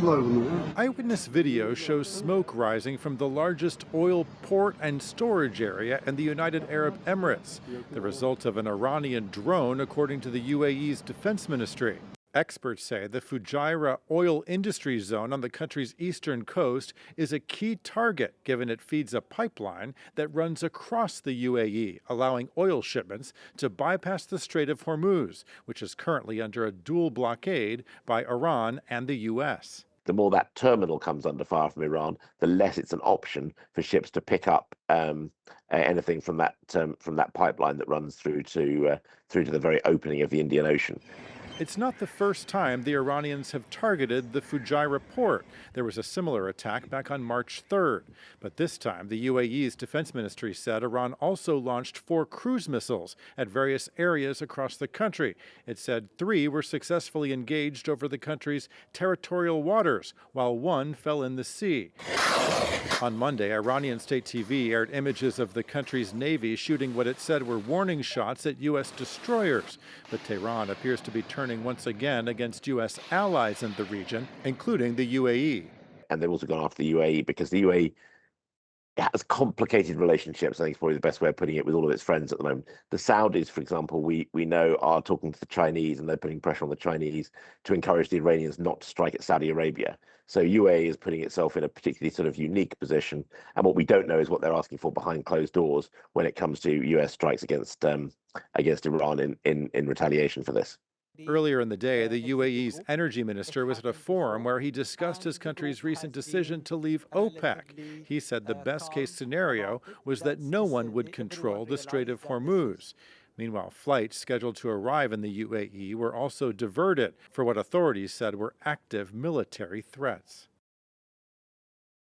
Eyewitness video shows smoke rising from the largest oil port and storage area in the United Arab Emirates, the result of an Iranian drone, according to the UAE's Defense Ministry. Experts say the Fujairah oil industry zone on the country's eastern coast is a key target, given it feeds a pipeline that runs across the UAE, allowing oil shipments to bypass the Strait of Hormuz, which is currently under a dual blockade by Iran and the U.S. The more that terminal comes under fire from Iran, the less it's an option for ships to pick up anything from that pipeline that runs through to the very opening of the Indian Ocean. It's not the first time the Iranians have targeted the Fujairah port. There was a similar attack back on March 3rd. But this time, the UAE's defense ministry said Iran also launched 4 cruise missiles at various areas across the country. It said 3 were successfully engaged over the country's territorial waters, while 1 fell in the sea. On Monday, Iranian state TV aired images of the country's navy shooting what it said were warning shots at U.S. destroyers. But Tehran appears to be turning once again against U.S. allies in the region, including the UAE. And they've also gone after the UAE because the UAE has complicated relationships, I think is probably the best way of putting it, with all of its friends at the moment. The Saudis, for example, we know are talking to the Chinese, and they're putting pressure on the Chinese to encourage the Iranians not to strike at Saudi Arabia. So UAE is putting itself in a particularly sort of unique position. And what we don't know is what they're asking for behind closed doors when it comes to US strikes against Iran in retaliation for this. Earlier in the day, the UAE's energy minister was at a forum where he discussed his country's recent decision to leave OPEC. He said the best-case scenario was that no one would control the Strait of Hormuz. Meanwhile, flights scheduled to arrive in the UAE were also diverted for what authorities said were active military threats.